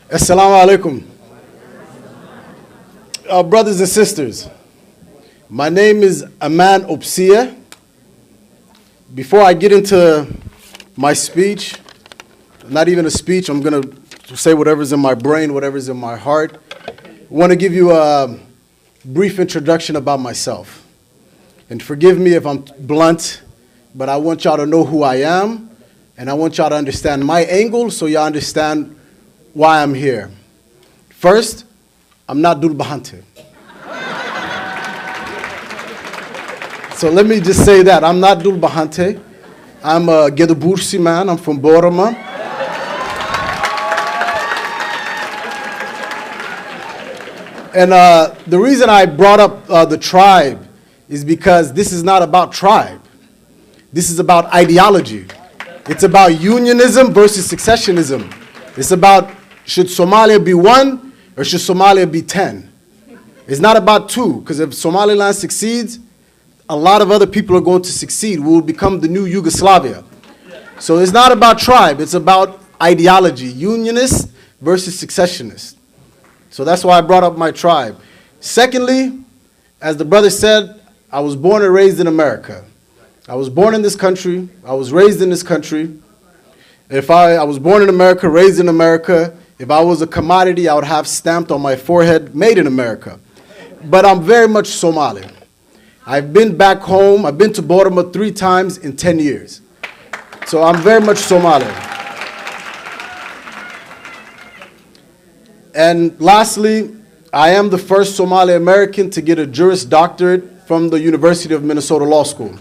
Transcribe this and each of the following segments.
Assalamu alaikum. Brothers and sisters, my name is Aman Opsia. Before I get into my speech, not even a speech, I'm going to say whatever's in my brain, whatever's in my heart. I want to give you a brief introduction about myself. And forgive me if I'm blunt, but I want y'all to know who I am, and I want y'all to understand my angle so y'all understand why I'm here. First, I'm not Dul Bahante. So let me just say that. I'm not Dul Bahante. I'm a Gedabursi man. I'm from Borama. And the reason I brought up the tribe is because this is not about tribe. This is about ideology. It's about unionism versus secessionism. It's about, should Somalia be one or should Somalia be 10? It's not about two, because if Somaliland succeeds, a lot of other people are going to succeed. We will become the new Yugoslavia. So it's not about tribe, it's about ideology, unionist versus secessionist. So that's why I brought up my tribe. Secondly, as the brother said, I was born and raised in America. I was born in this country, I was raised in this country. If I was born in America, raised in America, if I was a commodity, I would have stamped on my forehead, made in America. But I'm very much Somali. I've been back home, I've been to Baltimore 3 times in 10 years. So I'm very much Somali. And lastly, I am the first Somali American to get a Juris Doctorate from the University of Minnesota Law School.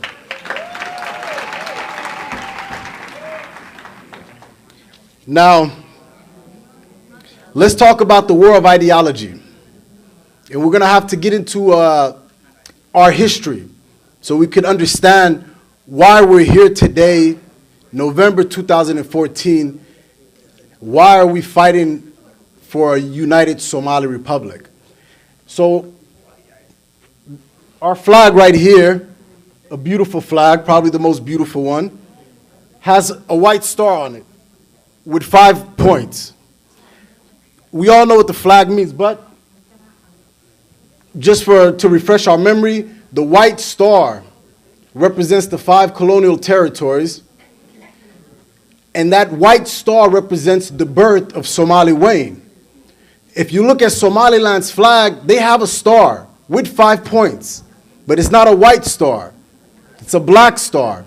Now, let's talk about the war of ideology. And we're going to have to get into our history so we can understand why we're here today, November 2014. Why are we fighting for a united Somali Republic? So, our flag right here, a beautiful flag, probably the most beautiful one, has a white star on it with 5 points. We all know what the flag means, but just to refresh our memory, the white star represents the 5 colonial territories, and that white star represents the birth of Somali Wayne. If you look at Somaliland's flag, they have a star with 5 points, but it's not a white star, it's a black star.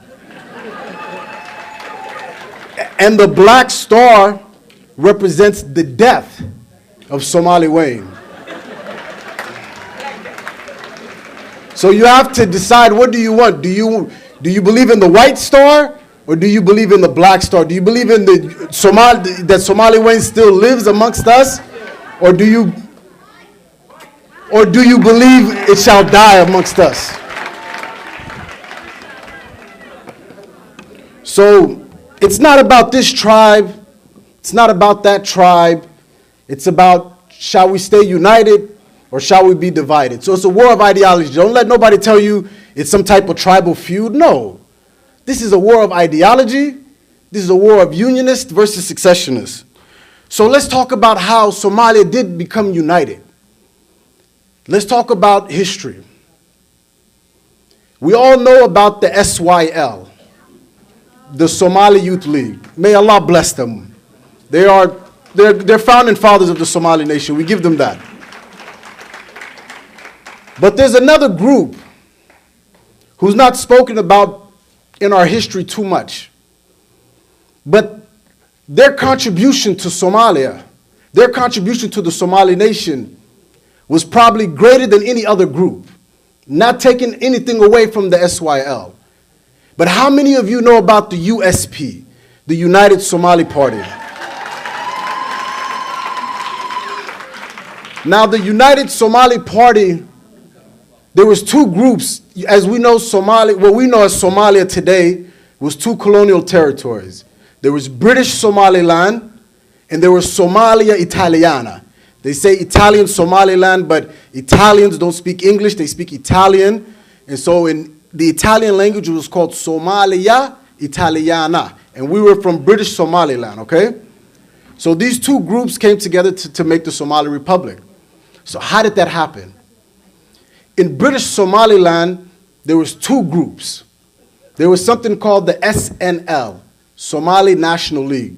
And the black star represents the death of Somali Wayne. So you have to decide, what do you want? Do you believe in the white star or do you believe in the black star? Do you believe in that Somali Wayne still lives amongst us, or do you believe it shall die amongst us? So it's not about this tribe, it's not about that tribe, it's about, shall we stay united or shall we be divided? So it's a war of ideology. Don't let nobody tell you it's some type of tribal feud. No. This is a war of ideology. This is a war of unionists versus secessionists. So let's talk about how Somalia did become united. Let's talk about history. We all know about the SYL, the Somali Youth League. May Allah bless them. They're founding fathers of the Somali nation. We give them that. But there's another group who's not spoken about in our history too much. But their contribution to Somalia, their contribution to the Somali nation was probably greater than any other group, not taking anything away from the SYL. But how many of you know about the USP, the United Somali Party? Now, the United Somali Party, there was 2 groups. As we know, what we know as Somalia today was 2 colonial territories. There was British Somaliland, and there was Somalia Italiana. They say Italian Somaliland, but Italians don't speak English, they speak Italian. And so in the Italian language, it was called Somalia Italiana. And we were from British Somaliland, okay? So these two groups came together to make the Somali Republic. So how did that happen? In British Somaliland, there was two groups. There was something called the SNL, Somali National League.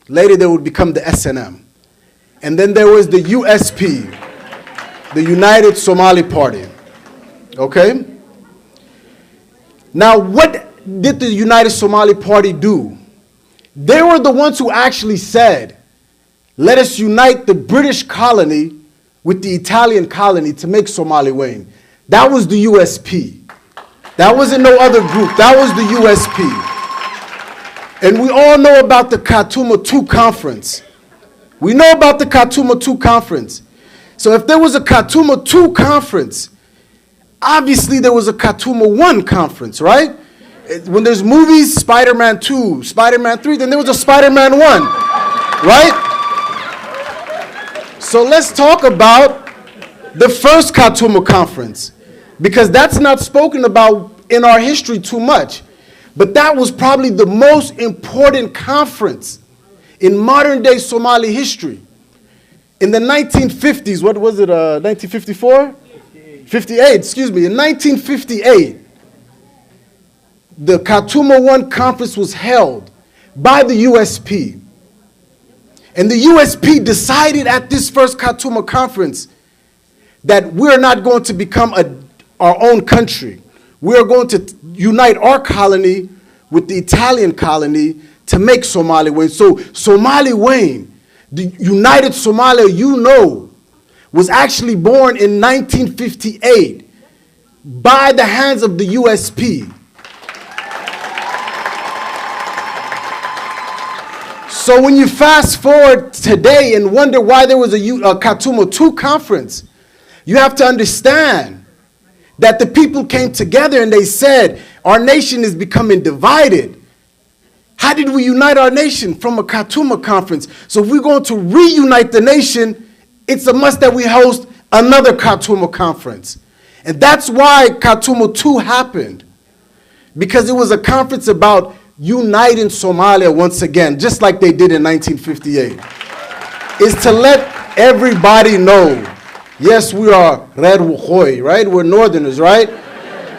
Later, they would become the SNM. And then there was the USP, the United Somali Party. Okay? Now, what did the United Somali Party do? They were the ones who actually said, let us unite the British colony with the Italian colony to make Somaliland. That was the USP. That wasn't no other group. That was the USP. And we all know about the Khartoum II Conference. We know about the Khartoum II Conference. So if there was a Khartoum II Conference, obviously there was a Khartoum I Conference, right? When there's movies, Spider-Man 2, Spider-Man 3, then there was a Spider-Man 1, right? So let's talk about the first Khartoum Conference, because that's not spoken about in our history too much. But that was probably the most important conference in modern day Somali history. In the 1950s, what was it, 1954? 58, excuse me. In 1958, the Khartoum I Conference was held by the USP. And the USP decided at this first Khartoum Conference that we're not going to become our own country. We are going to unite our colony with the Italian colony to make Somaliland. So Somaliland, the United Somalia you know, was actually born in 1958 by the hands of the USP. So when you fast forward today and wonder why there was a Khartoum II Conference, you have to understand that the people came together and they said, our nation is becoming divided. How did we unite our nation? From a Khartoum Conference. So if we're going to reunite the nation, it's a must that we host another Khartoum Conference. And that's why Khartoum II happened. Because it was a conference about uniting Somalia once again, just like they did in 1958. Is to let everybody know, yes, we are Red Wukhoy, right? We're Northerners, right?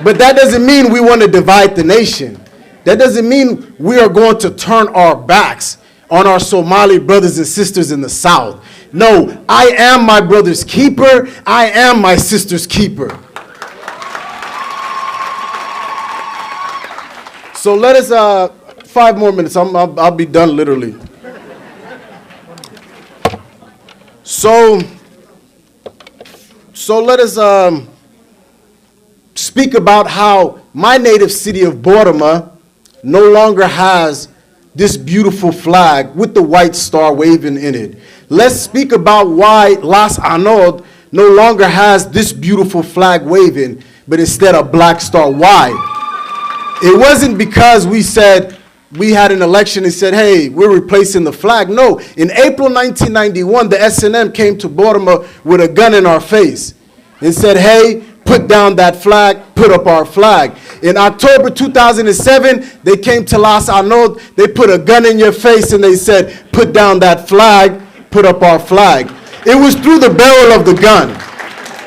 But that doesn't mean we want to divide the nation. That doesn't mean we are going to turn our backs on our Somali brothers and sisters in the South. No, I am my brother's keeper. I am my sister's keeper. So let us, 5 more minutes. I'll be done literally. So let us speak about how my native city of Boroma no longer has this beautiful flag with the white star waving in it. Let's speak about why Las Anod no longer has this beautiful flag waving, but instead a black star. Why? It wasn't because we said, we had an election and said, hey, we're replacing the flag. No, in April 1991, the SNM came to Boroma with a gun in our face and said, hey, put down that flag, put up our flag. In October 2007, they came to Las Anod, they put a gun in your face and they said, put down that flag, put up our flag. It was through the barrel of the gun.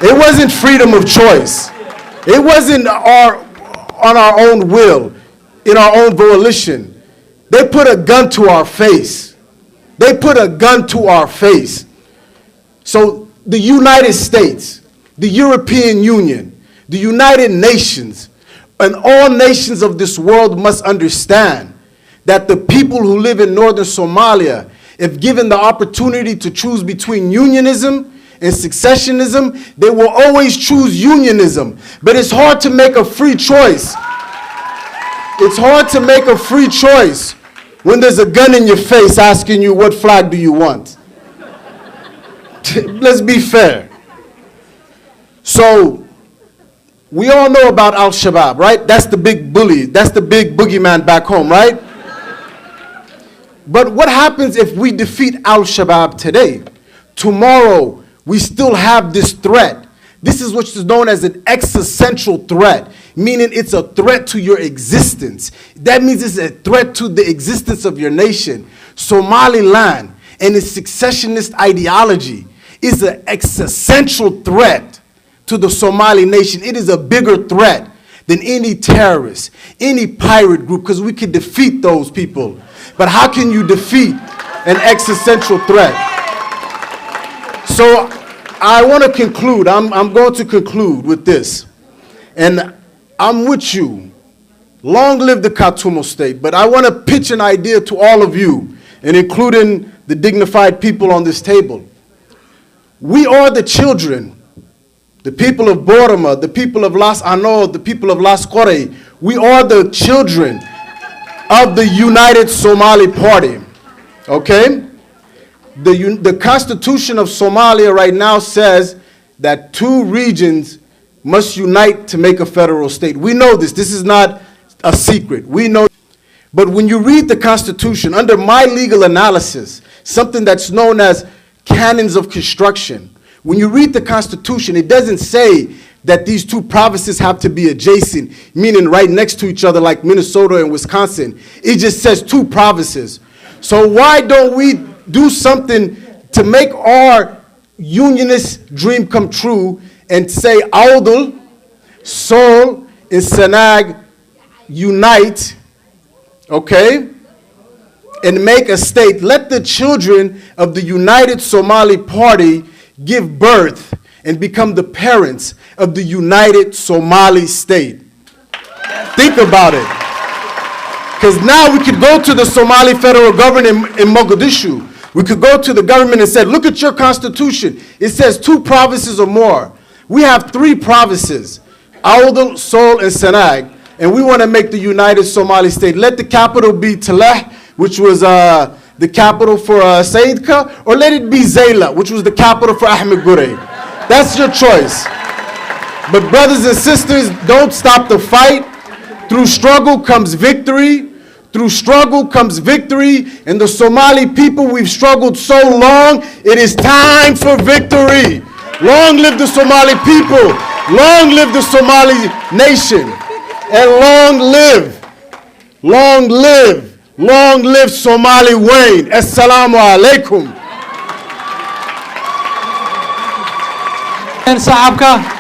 It wasn't freedom of choice. It wasn't on our own will, in our own volition. They put a gun to our face. They put a gun to our face. So the United States, the European Union, the United Nations, and all nations of this world must understand that the people who live in northern Somalia, if given the opportunity to choose between unionism and secessionism, they will always choose unionism. But it's hard to make a free choice. It's hard to make a free choice when there's a gun in your face asking you, what flag do you want? Let's be fair. So, we all know about Al-Shabaab, right? That's the big bully. That's the big boogeyman back home, right? But what happens if we defeat Al-Shabaab today? Tomorrow, we still have this threat. This is what is known as an existential threat, meaning it's a threat to your existence. That means it's a threat to the existence of your nation. Somaliland and its successionist ideology is an existential threat to the Somali nation. It is a bigger threat than any terrorist, any pirate group, because we can defeat those people. But how can you defeat an existential threat? So I want to conclude. I'm going to conclude with this. And I'm with you. Long live the Khartoum state. But I want to pitch an idea to all of you, and including the dignified people on this table. We are the children, the people of Boroma, the people of Las Anod, the people of Las Kore. We are the children of the United Somali Party. Okay? The Constitution of Somalia right now says that 2 regions must unite to make a federal state. We know this. This is not a secret. We know. But when you read the Constitution, under my legal analysis, something that's known as canons of construction, when you read the Constitution, it doesn't say that these 2 provinces have to be adjacent, meaning right next to each other like Minnesota and Wisconsin. It just says 2 provinces. So why don't we do something to make our unionist dream come true and say Audul, Sol, and Senag unite, okay, and make a state. Let the children of the United Somali Party give birth and become the parents of the United Somali State. Think about it. Because now we could go to the Somali federal government in Mogadishu. We could go to the government and say, look at your constitution. It says 2 provinces or more. We have 3 provinces, Audul, Sol, and Senag, and we want to make the United Somali State. Let the capital be Taleh, which was the capital for Saidka, or let it be Zayla, which was the capital for Ahmed Gurey. That's your choice. But brothers and sisters, don't stop the fight. Through struggle comes victory. Through struggle comes victory. And the Somali people, we've struggled so long, it is time for victory. Long live the Somali people. Long live the Somali nation. And long live Somali Wayne. Assalamu alaikum. صاحبك